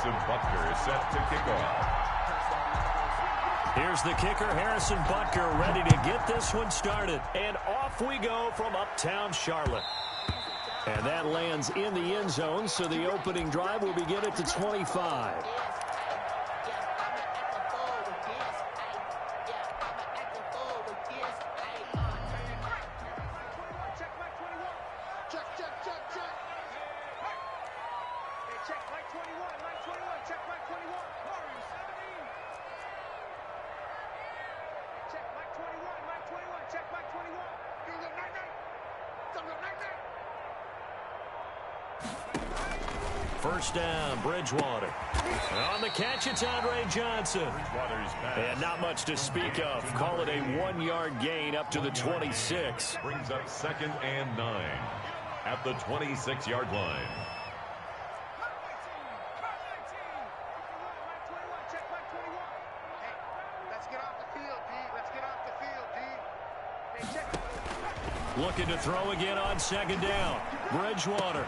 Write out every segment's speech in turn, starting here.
Harrison Butker is set to kick off. Here's the kicker, Harrison Butker, ready to get this one started. And off we go from uptown Charlotte. And that lands in the end zone, so the opening drive will begin at the 25. First down, Bridgewater. And on the catch, it's Andre Johnson. And not much to speak of. Call it a 1-yard gain up to the 26. Brings up 2nd and 9 at the 26-yard line. Looking to throw again on 2nd down. Bridgewater.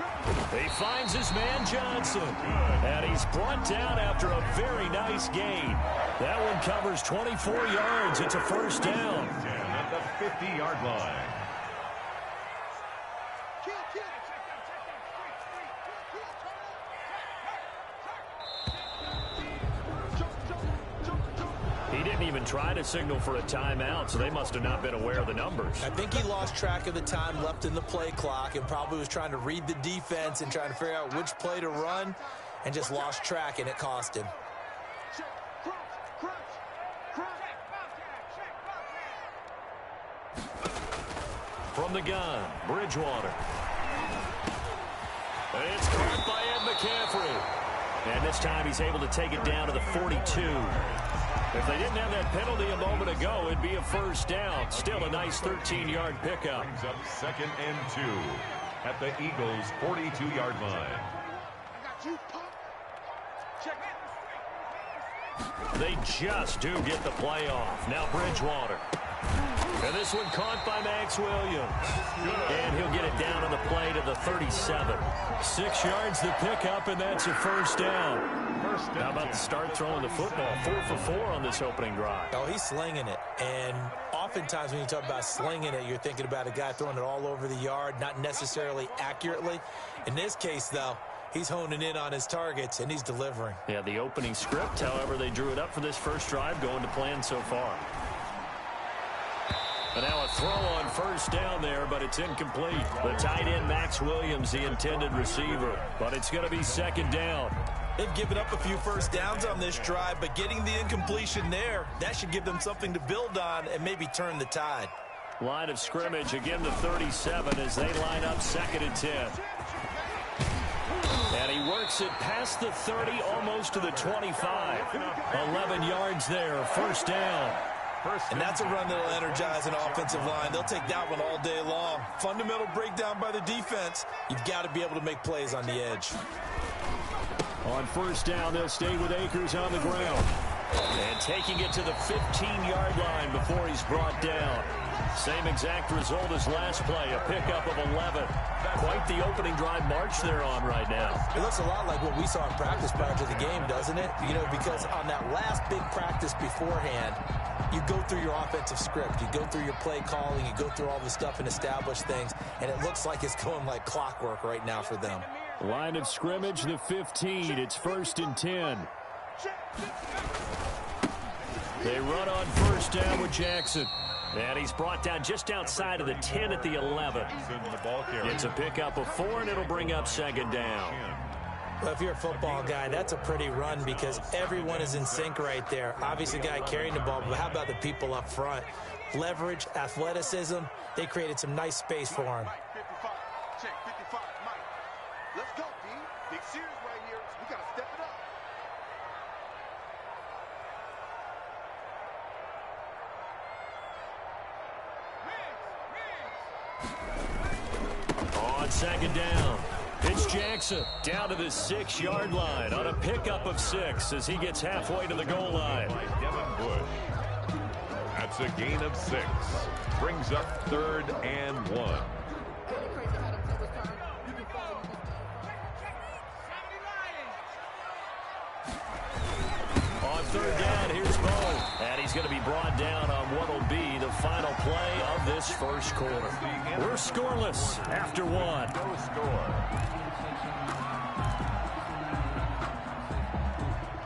He finds his man Johnson. And he's brought down after a very nice gain. That one covers 24 yards. It's a first down. At the 50-yard line. He didn't even try to signal for a timeout, so they must have not been aware of the numbers. I think he lost track of the time left in the play clock and probably was trying to read the defense and trying to figure out which play to run and just lost track, and it cost him. From the gun, Bridgewater. And it's caught by Ed McCaffrey. And this time he's able to take it down to the 42. If they didn't have that penalty a moment ago, it'd be a first down. Still a nice 13-yard pickup. Brings up 2nd and 2 at the Eagles' 42-yard line. They just do get the play off. Now Bridgewater. And this one caught by Max Williams. And he'll get it down on the play to the 37. 6 yards the pickup, and that's a first down. How about the start throwing the football? 4 for 4 on this opening drive. Oh, he's slinging it. And oftentimes when you talk about slinging it, you're thinking about a guy throwing it all over the yard, not necessarily accurately. In this case, though, he's honing in on his targets, and he's delivering. Yeah, the opening script, however, they drew it up for this first drive, going to plan so far. And now a throw on first down there, but it's incomplete. The tight end, Max Williams, the intended receiver. But it's going to be 2nd down. They've given up a few first downs on this drive, but getting the incompletion there, that should give them something to build on and maybe turn the tide. Line of scrimmage, again the 37 as they line up 2nd and 10. And he works it past the 30, almost to the 25. 11 yards there, first down. And that's a run that'll energize an offensive line. They'll take that one all day long. Fundamental breakdown by the defense. You've got to be able to make plays on the edge. On first down, they'll stay with Akers on the ground. And taking it to the 15-yard line before he's brought down. Same exact result as last play, a pickup of 11. Quite the opening drive march they're on right now. It looks a lot like what we saw in practice prior to the game, doesn't it? You know, because on that last big practice beforehand, you go through your offensive script. You go through your play calling. You go through all the stuff and establish things. And it looks like it's going like clockwork right now for them. Line of scrimmage, the 15. It's 1st and 10. They run on first down with Jackson. And he's brought down just outside of the 10 at the 11. It's a pickup of 4, and it'll bring up 2nd down. Well, if you're a football guy, that's a pretty run because everyone is in sync right there. Obviously, the guy carrying the ball, but how about the people up front? Leverage, athleticism, they created some nice space for him. Let's go, D. Big series right here. We got to step it up. On 2nd down, it's Jackson down to the 6-yard line on a pickup of 6 as he gets halfway to the goal line. Devin Bush. That's a gain of 6. Brings up 3rd and 1. going to be brought down on what will be the final play of this first quarter. We're scoreless after one. No score.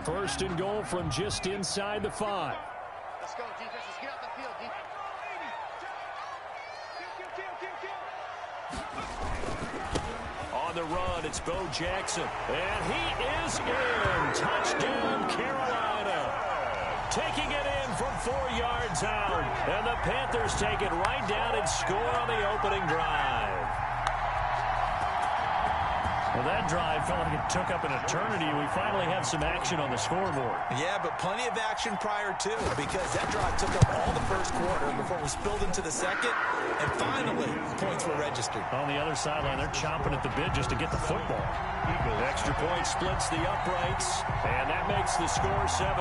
First and goal from just inside the 5. Let's go, defense. Let's get out the field, defense. On the run, it's Bo Jackson. And he is in. Touchdown, Carolina. Taking it in from 4 yards out. And the Panthers take it right down and score on the opening drive. Well, that drive felt like it took up an eternity. We finally have some action on the scoreboard. Yeah, but plenty of action prior to, because that drive took up all the first quarter before we spilled into the second, and finally, points were registered. On the other sideline, they're chomping at the bit just to get the football. Extra point splits the uprights, and that makes the score 7-0.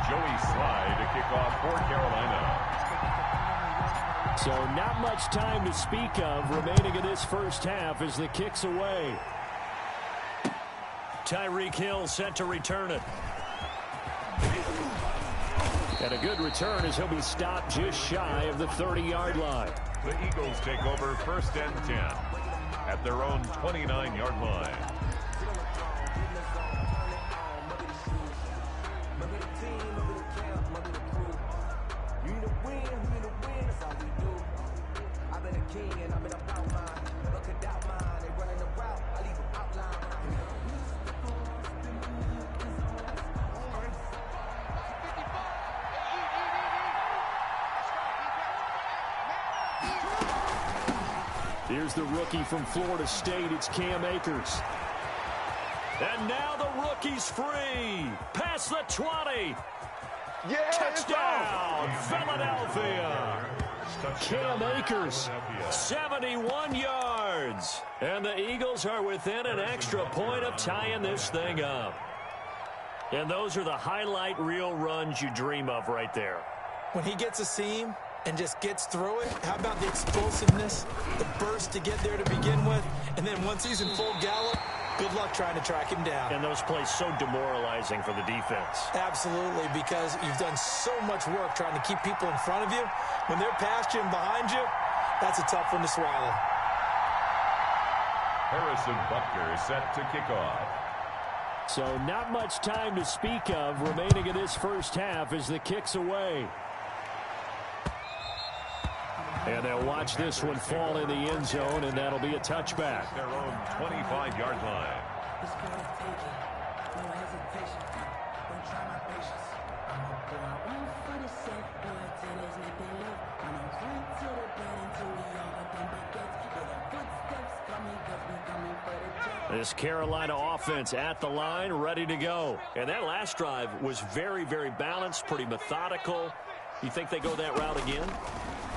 Joey Slye to kick off for Carolina. So not much time to speak of remaining in this first half as the kick's away. Tyreek Hill set to return it. And a good return as he'll be stopped just shy of the 30-yard line. The Eagles take over 1st and 10 at their own 29-yard line. Here's the rookie from Florida State. It's Cam Akers. And now the rookie's free. Past the 20. Yeah, Touchdown, Philadelphia. Cam Akers, 71 yards. And the Eagles are within an extra point of tying this thing up. And those are the highlight reel runs you dream of right there. When he gets a seam and just gets through it, how about the explosiveness, the burst to get there to begin with, and then once he's in full gallop, good luck trying to track him down. And those plays so demoralizing for the defense. Absolutely, because you've done so much work trying to keep people in front of you. When they're past you and behind you, that's a tough one to swallow. Harrison Butker set to kick off. So not much time to speak of remaining in this first half as the kick's away. And they'll watch this one fall in the end zone, and that'll be a touchback. Their own 25-yard line. This Carolina offense at the line, ready to go. And that last drive was very, very balanced, pretty methodical. You think they go that route again?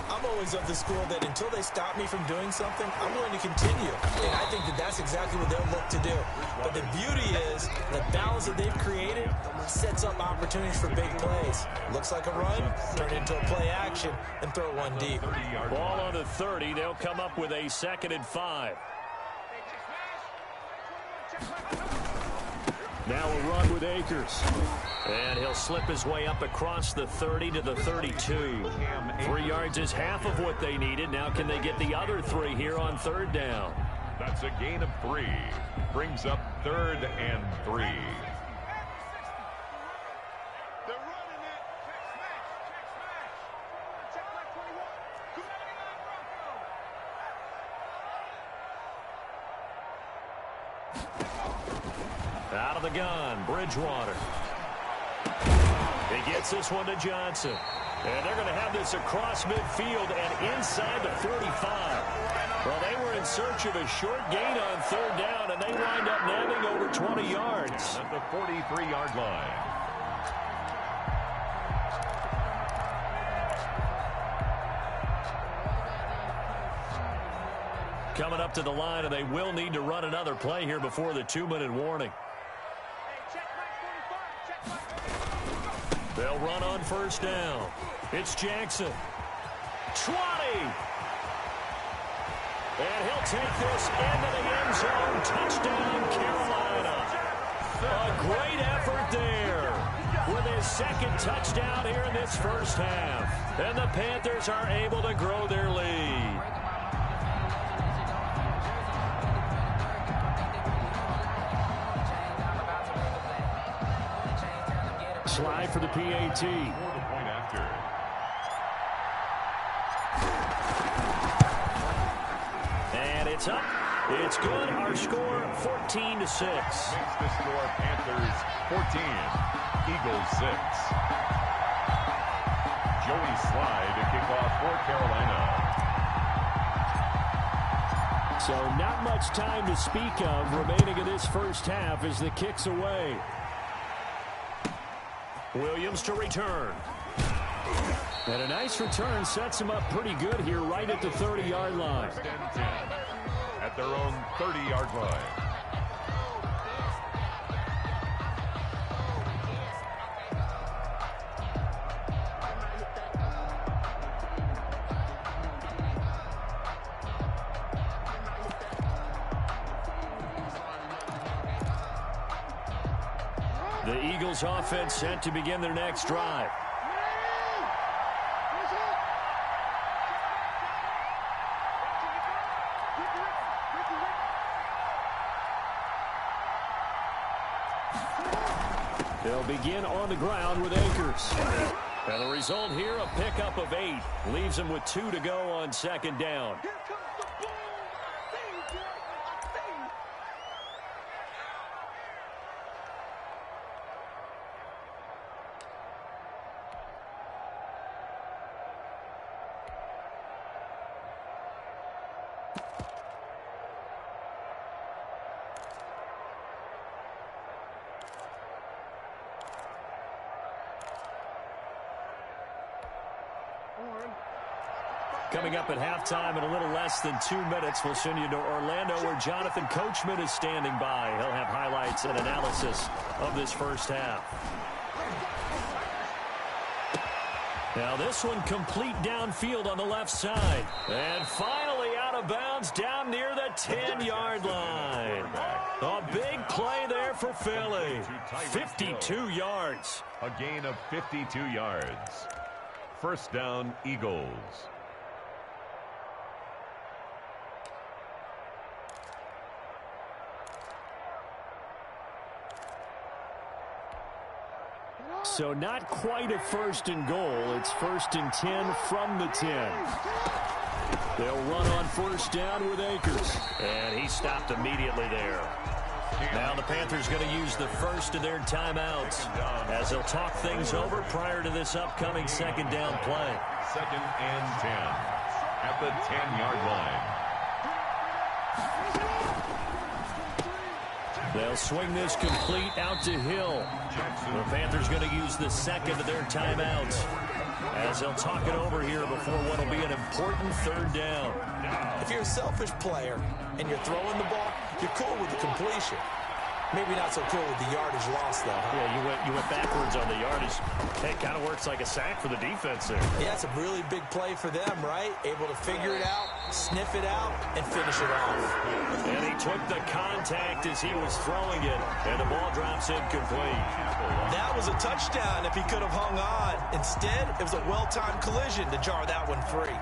I'm always of the school that until they stop me from doing something, I'm going to continue. And I think that that's exactly what they'll look to do. But the beauty is the balance that they've created sets up opportunities for big plays. Looks like a run, turn it into a play action, and throw one deep. Ball on the 30. They'll come up with a 2nd and 5. Now a run with Akers. And he'll slip his way up across the 30 to the 32. 3 yards is half of what they needed. Now can they get the other 3 here on 3rd down? That's a gain of 3. Brings up 3rd and 3. Out of the gun, Bridgewater. He gets this one to Johnson. And they're going to have this across midfield and inside the 45. Well, they were in search of a short gain on 3rd down, and they wind up nabbing over 20 yards. At the 43-yard line. Coming up to the line, and they will need to run another play here before the 2-minute warning. They'll run on 1st down. It's Jackson. 20. And he'll take this into the end zone. Touchdown, Carolina. A great effort there with his second touchdown here in this first half. And the Panthers are able to grow their lead. Slide for the PAT. And it's up. It's good. Our score 14-6. Makes the score Panthers 14, Eagles 6. Joey Slide to kick off for Carolina. So not much time to speak of remaining in this first half as the kick's away. Williams to return. And a nice return sets him up pretty good here right at the 30-yard line. First and 10 at their own 30-yard line. The Eagles offense set to begin their next drive. They'll begin on the ground with Akers. And the result here, a pickup of 8. Leaves them with 2 to go on second down. Coming up at halftime in a little less than 2 minutes, we'll send you to Orlando where Jonathan Coachman is standing by. He'll have highlights and analysis of this first half. Now this one complete downfield on the left side. And finally out of bounds down near the 10-yard line. A big play there for Philly. 52 yards. A gain of 52 yards. First down, Eagles. So not quite a first and goal. It's first and 10 from the 10. They'll run on first down with Akers. And he stopped immediately there. Now the Panthers going to use the first of their timeouts as they'll talk things over prior to this upcoming second down play. Second and 10 at the 10-yard line. They'll swing this complete out to Hill. The Panthers going to use the second of their timeouts as they'll talk it over here before what will be an important third down. If you're a selfish player and you're throwing the ball, you're cool with the completion. Maybe not so cool with the yardage loss, though. Huh? Yeah, you went backwards on the yardage. Hey, it kind of works like a sack for the defense there. Yeah, it's a really big play for them, right? Able to figure it out, sniff it out, and finish it off. And he took the contact as he was throwing it, and the ball drops incomplete. That was a touchdown if he could have hung on. Instead, it was a well-timed collision to jar that one free.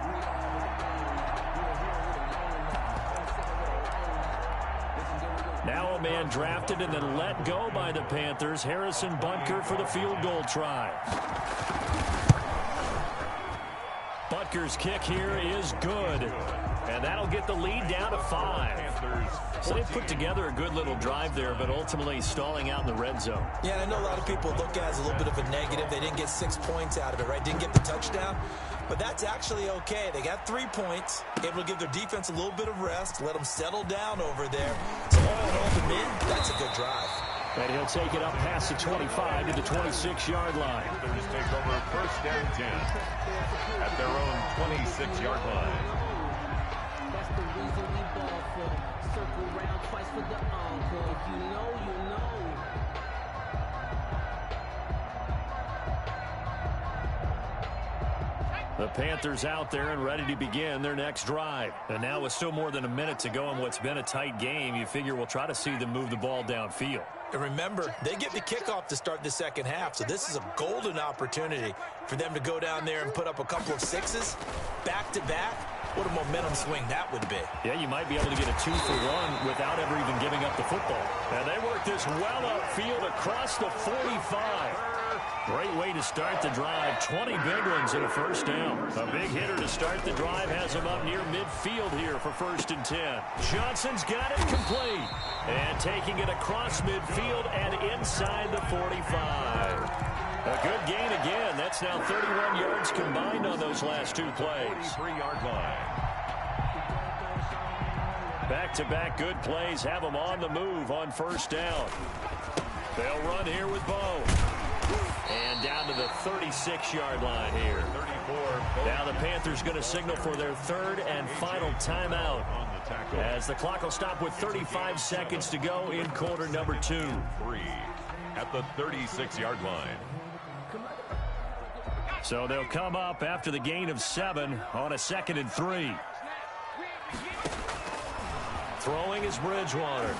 Now a man drafted and then let go by the Panthers, Harrison Butker for the field goal try. Butker's kick here is good, and that'll get the lead down to 5. So they put together a good little drive there, but ultimately stalling out in the red zone. Yeah, and I know a lot of people look at it as a little bit of a negative. They didn't get 6 points out of it, right? Didn't get the touchdown. But that's actually okay. They got 3 points, able to give their defense a little bit of rest, let them settle down over there. So all in all, to me, that's a good drive. And he'll take it up past the 25 to the 26-yard line. Panthers take over first and 10 at their own 26-yard line. That's the reason we ball for. Circle round twice for the encore. You know, you know. The Panthers out there and ready to begin their next drive. And now with still more than a minute to go in what's been a tight game, you figure we'll try to see them move the ball downfield. And remember, they get the kickoff to start the second half, so this is a golden opportunity for them to go down there and put up a couple of sixes back-to-back. What a momentum swing that would be. Yeah, you might be able to get a 2-for-1 without ever even giving up the football. And they work this well upfield across the 45. Great way to start the drive. 20 big ones and a first down. A big hitter to start the drive has him up near midfield here for 1st and 10. Johnson's got it complete. And taking it across midfield and inside the 45. A good gain again. That's now 31 yards combined on those last two plays. 43-yard line. Back-to-back good plays have them on the move on 1st down. They'll run here with Bo. And down to the 36-yard line here. 34. Now the Panthers going to signal for their 3rd and final timeout, as the clock will stop with 35 seconds to go in quarter number 2. 3 at the 36-yard line. So they'll come up after the gain of 7 on a 2nd and 3. Throwing is Bridgewater.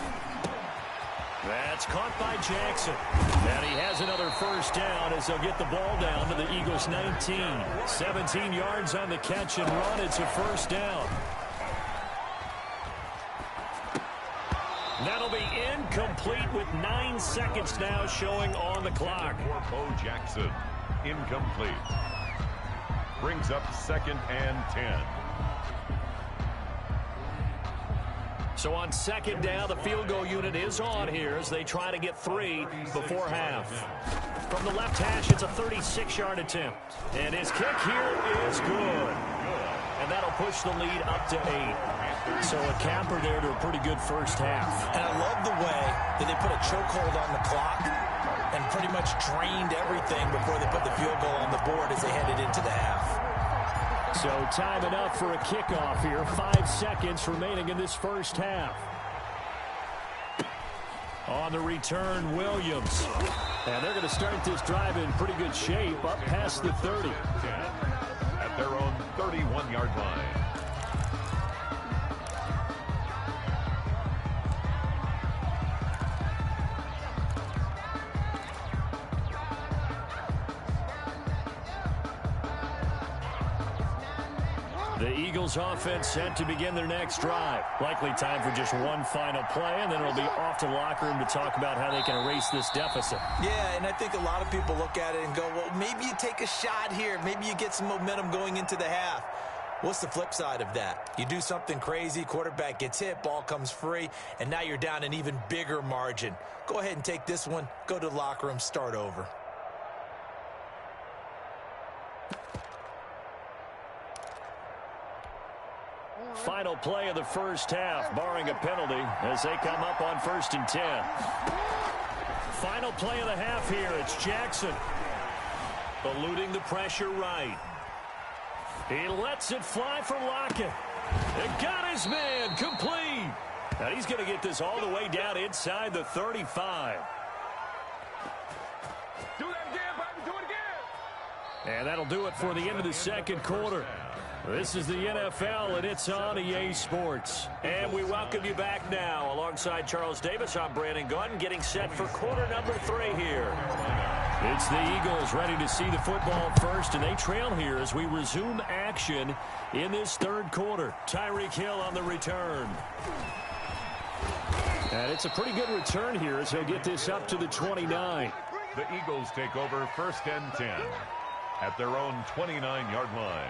That's caught by Jackson. And he has another first down as they'll get the ball down to the Eagles' 19. 17 yards on the catch and run. It's a first down. That'll be incomplete with 9 seconds now showing on the clock. For Bo Jackson, incomplete. Brings up 2nd and 10. So on 2nd down, the field goal unit is on here as they try to get 3 before half. From the left hash, it's a 36-yard attempt. And his kick here is good. And that'll push the lead up to 8. So a capper there to a pretty good first half. And I love the way that they put a chokehold on the clock and pretty much drained everything before they put the field goal on the board as they headed into the half. So time enough for a kickoff here. 5 seconds remaining in this first half. On the return, Williams. And they're going to start this drive in pretty good shape up past the 30. 10 at their own 31-yard line. The Eagles offense set to begin their next drive. Likely time for just one final play, and then it'll be off to the locker room to talk about how they can erase this deficit. Yeah, and I think a lot of people look at it and go, well, maybe you take a shot here. Maybe you get some momentum going into the half. What's the flip side of that? You do something crazy, quarterback gets hit, ball comes free, and now you're down an even bigger margin. Go ahead and take this one, go to the locker room, start over. Final play of the first half, barring a penalty, as they come up on 1st and 10. Final play of the half here. It's Jackson. Eluding the pressure right. He lets it fly for Lockett. It got his man complete. And he's going to get this all the way down inside the 35. Do that again, baby. Do it again. And that'll do it for the end of the second quarter. This is the NFL, and it's on EA Sports. And we welcome you back now. Alongside Charles Davis, I'm Brandon Gunn, getting set for quarter number 3 here. It's the Eagles ready to see the football first, and they trail here as we resume action in this third quarter. Tyreek Hill on the return. And it's a pretty good return here as he'll get this up to the 29. The Eagles take over 1st and 10 at their own 29-yard line.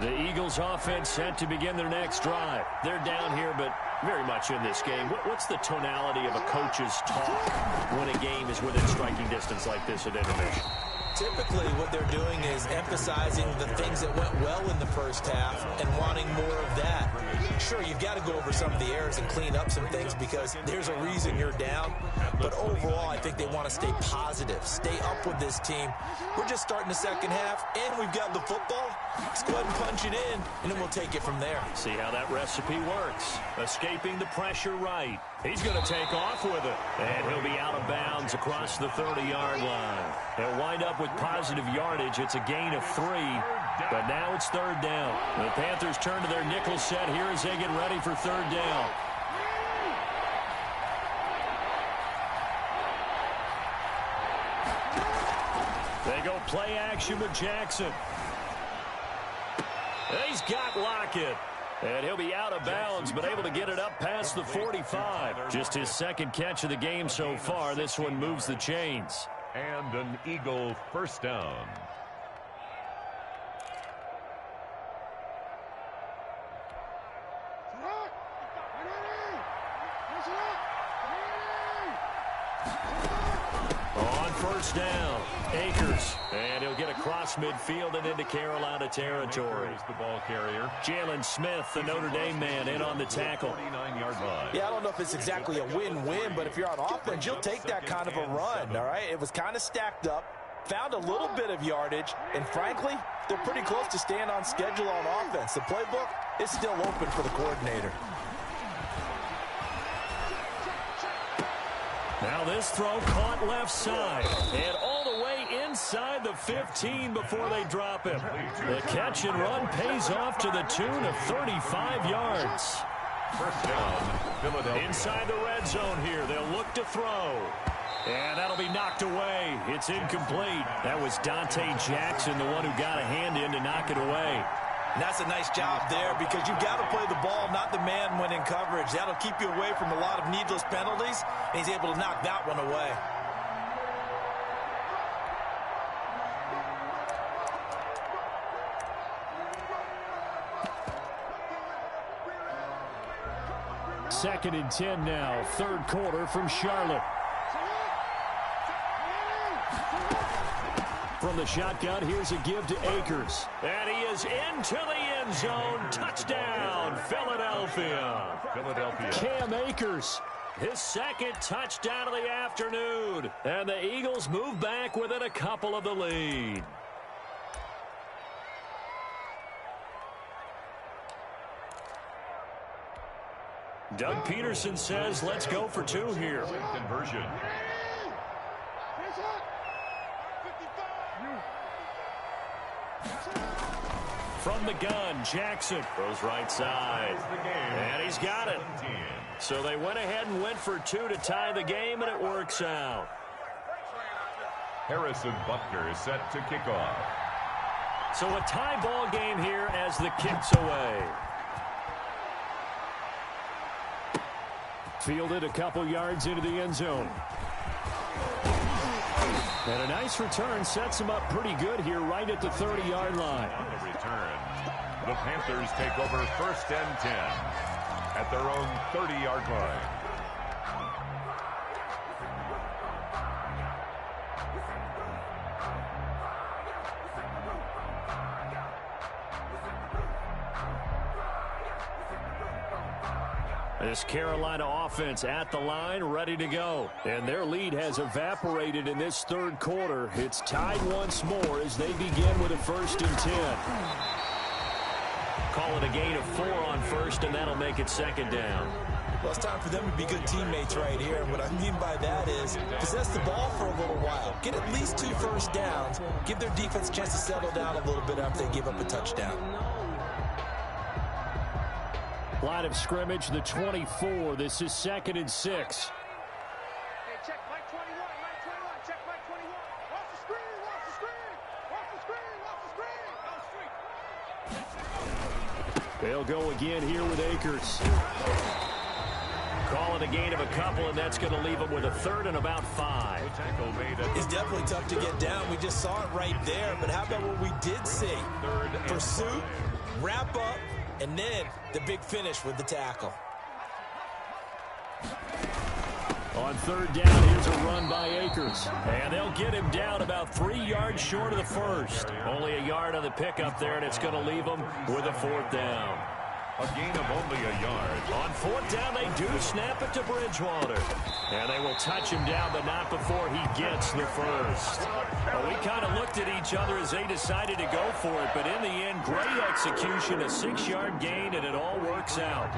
The Eagles offense set to begin their next drive. They're down here, but very much in this game. What's the tonality of a coach's talk when a game is within striking distance like this at intermission? Typically, what they're doing is emphasizing the things that went well in the first half and wanting more of that. Sure, you've got to go over some of the errors and clean up some things because there's a reason you're down. But overall, I think they want to stay positive, stay up with this team. We're just starting the second half, and we've got the football. Let's go ahead and punch it in, and then we'll take it from there. See how that recipe works. Escaping the pressure right. He's going to take off with it. And he'll be out of bounds across the 30-yard line. They'll wind up with positive yardage. It's a gain of 3. But now it's third down. The Panthers turn to their nickel set here as they get ready for third down. They go play action with Jackson. He's got Lockett. And he'll be out of bounds, but able to get it up past the 45. Just his second catch of the game so far. This one moves the chains. And an Eagle first down. On first down, Akers. And he'll get across midfield and into Carolina territory. The ball carrier. Jalen Smith, the Notre Dame man, in on the tackle. 49-yard line. Yeah, I don't know if it's exactly a win-win, but if you're on offense, you'll take that kind of a run, all right? It was kind of stacked up, found a little bit of yardage, and frankly, they're pretty close to staying on schedule on offense. The playbook is still open for the coordinator. Now this throw caught left side and all the way inside the 15 before they drop him. The catch and run pays off to the tune of 35 yards. First down, Philadelphia. Inside the red zone here, they'll look to throw. And that'll be knocked away. It's incomplete. That was Dante Jackson, the one who got a hand in to knock it away. And that's a nice job there because you've got to play the ball, not the man when in coverage. That'll keep you away from a lot of needless penalties, and he's able to knock that one away. Second and 10 now, third quarter from Charlotte. From the shotgun, here's a give to Akers. And he is into the end zone. Touchdown, Philadelphia. Cam Akers, his second touchdown of the afternoon. And the Eagles move back within a couple of the lead. Doug Peterson says, let's go for 2 here. Conversion. From the gun, Jackson goes right side. And he's got it. So they went ahead and went for 2 to tie the game, and it works out. Harrison Butker is set to kick off. So a tie ball game here as the kick's away. Fielded a couple yards into the end zone. And a nice return sets him up pretty good here right at the 30-yard line. On the return, the Panthers take over first and 10 at their own 30-yard line. This Carolina offense at the line, ready to go. And their lead has evaporated in this third quarter. It's tied once more as they begin with a first and 10. Call it a gain of 4 on first, and that'll make it second down. Well, it's time for them to be good teammates right here. And what I mean by that is possess the ball for a little while. Get at least 2 first downs. Give their defense a chance to settle down a little bit after they give up a touchdown. Line of scrimmage, the 24. This is second and 6. Hey, check Mike 21, Mike 21, check Mike 21. Off the screen, off the screen, off the screen, off the screen, off the street. They'll go again here with Akers. Calling a gain of a couple, and that's going to leave them with a third and about 5. It's definitely tough to get down. We just saw it right there. But how about what we did see? Pursuit, wrap up, and then the big finish with the tackle. On third down, here's a run by Akers. And they'll get him down about 3 yards short of the first. Only a yard on the pickup there, and it's going to leave them with a 4th down. A gain of only a yard. On fourth down, they do snap it to Bridgewater. And they will touch him down, but not before he gets the first. Well, we kind of looked at each other as they decided to go for it, but in the end, great execution, a 6-yard gain, and it all works out.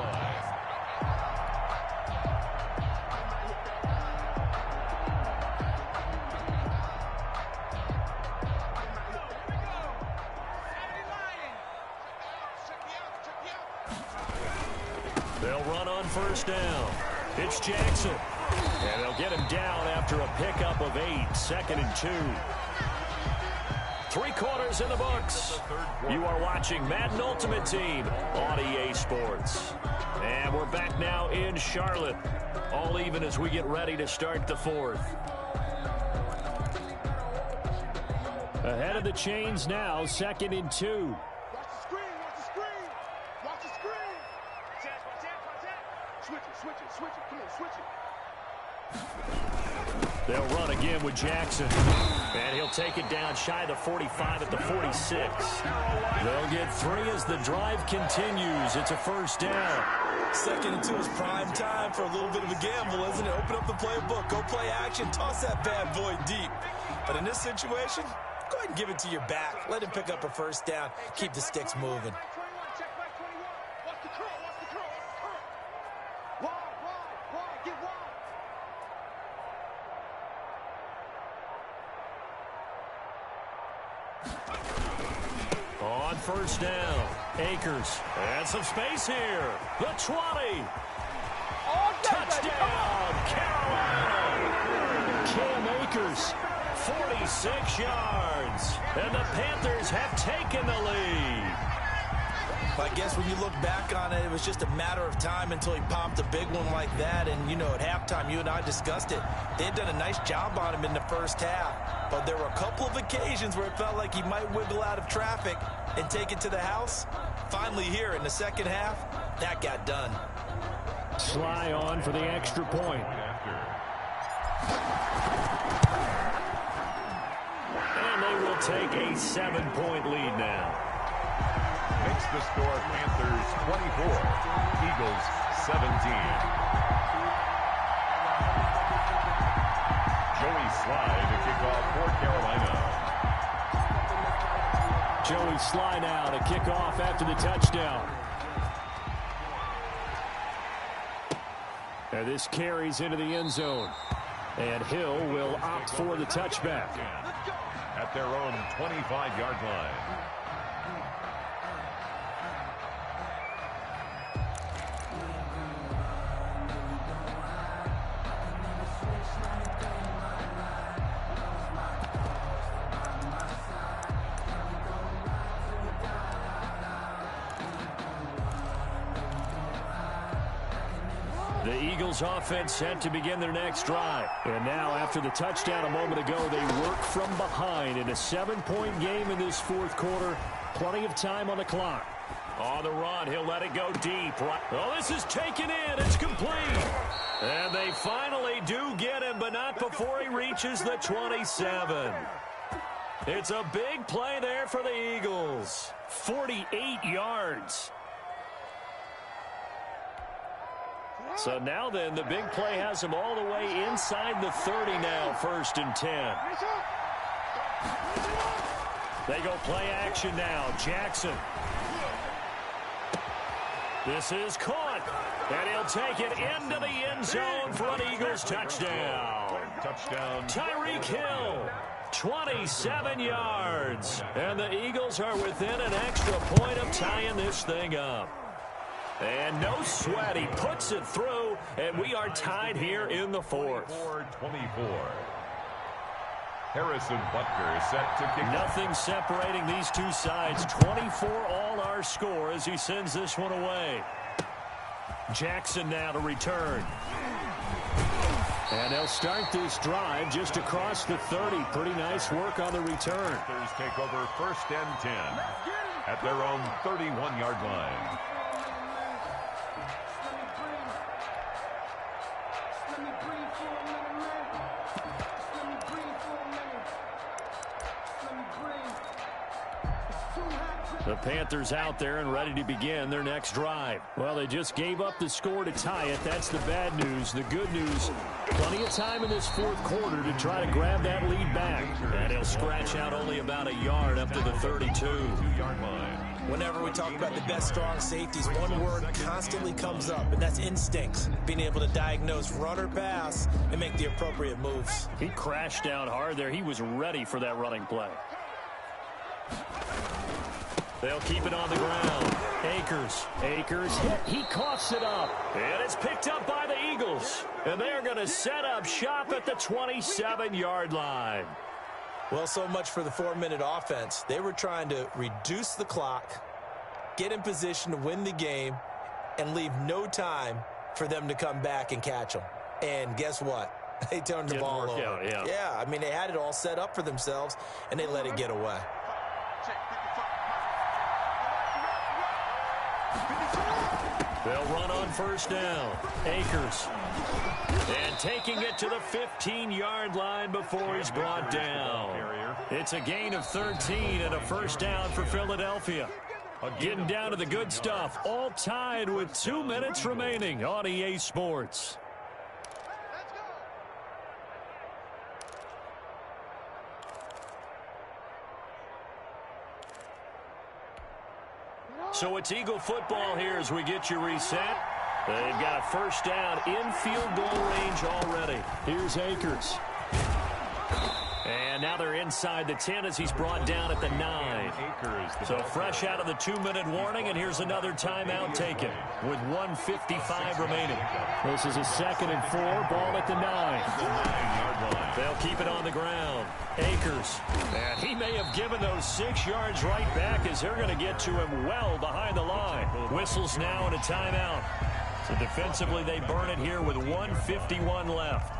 They'll run on first down. It's Jackson. And they'll get him down after a pickup of 8, 2nd and 2. 3 quarters in the books. You are watching Madden Ultimate Team on EA Sports. And we're back now in Charlotte. All even as we get ready to start the 4th. Ahead of the chains now, 2nd and 2. Watch the screen, watch the screen. Watch the screen. Watch that. Switch it. Come on, switch it. They'll run again with Jackson. And he'll take it down shy of the 45 at the 46. They'll get 3 as the drive continues. It's a first down. 2nd and 2 is prime time for a little bit of a gamble, isn't it? Open up the playbook, go play action, toss that bad boy deep. But in this situation, go ahead and give it to your back. Let him pick up a first down. Keep the sticks moving. Check back 21. Watch the curl. Wide. Get wide. On first down, Akers. And some space here. The 20. Touchdown, Carolina. Cam Akers, 46 yards. And the Panthers have taken the lead. I guess when you look back on it, it was just a matter of time until he popped a big one like that. And, you know, at halftime, you and I discussed it. They had done a nice job on him in the first half. But there were a couple of occasions where it felt like he might wiggle out of traffic and take it to the house. Finally here in the second half, that got done. Sly on for the extra point. And they will take a 7-point lead now. Makes the score Panthers 24, Eagles 17. Joey Sly to kick off for Carolina. Joey Sly now to kick off after the touchdown. And this carries into the end zone. And Hill will opt for the touchback. At their own 25-yard line. The Eagles offense set to begin their next drive. And now after the touchdown a moment ago, they work from behind in a 7-point game in this 4th quarter. Plenty of time on the clock. On the run, he'll let it go deep. Oh, this is taken in. It's complete. And they finally do get him, but not before he reaches the 27. It's a big play there for the Eagles. 48 yards. So now then, the big play has him all the way inside the 30 now, 1st and 10. They go play action now. Jackson. This is caught. And he'll take it into the end zone for an Eagles touchdown. Touchdown. Tyreek Hill, 27 yards. And the Eagles are within an extra point of tying this thing up. And no sweat, he puts it through, and we are tied here in the 4th. 24. Harrison Butker set to kick. Nothing separating these two sides. 24 all our score as he sends this one away. Jackson now to return. And they'll start this drive just across the 30. Pretty nice work on the return. Panthers take over 1st and 10 at their own 31-yard line. The Panthers out there and ready to begin their next drive. Well, they just gave up the score to tie it. That's the bad news. The good news, plenty of time in this fourth quarter to try to grab that lead back. And he'll scratch out only about a yard up to the 32-yard line. Whenever we talk about the best strong safeties, one word constantly comes up, and that's instincts. Being able to diagnose run or pass and make the appropriate moves. He crashed down hard there. He was ready for that running play. They'll keep it on the ground. Akers hit. He coughs it up. And it's picked up by the Eagles. And they're going to set up shop at the 27-yard line. Well, so much for the 4-minute offense. They were trying to reduce the clock, get in position to win the game, and leave no time for them to come back and catch them. And guess what? They turned the ball over. Out, yeah. Yeah, I mean, they had it all set up for themselves, and they let it get away. They'll run on first down. Akers. And taking it to the 15-yard line before he's brought down. It's a gain of 13 and a first down for Philadelphia. Getting down to the good stuff. All tied with 2 minutes remaining on EA Sports. So it's Eagle football here as we get you reset. They've got a first down in field goal range already. Here's Akers. And now they're inside the 10 as he's brought down at the 9. So fresh out of the 2-minute warning, and here's another timeout taken with 1:55 remaining. This is a 2nd and 4, ball at the 9. They'll keep it on the ground. Akers. And he may have given those 6 yards right back as they're going to get to him well behind the line. Whistles now and a timeout. So defensively they burn it here with 1:51 left.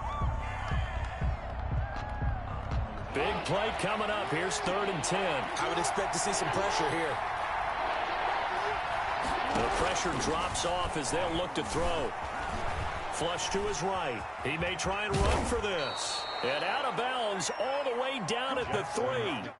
Big play coming up. Here's 3rd and 10. I would expect to see some pressure here. The pressure drops off as they'll look to throw. Flush to his right. He may try and run for this. And out of bounds all the way down at the 3.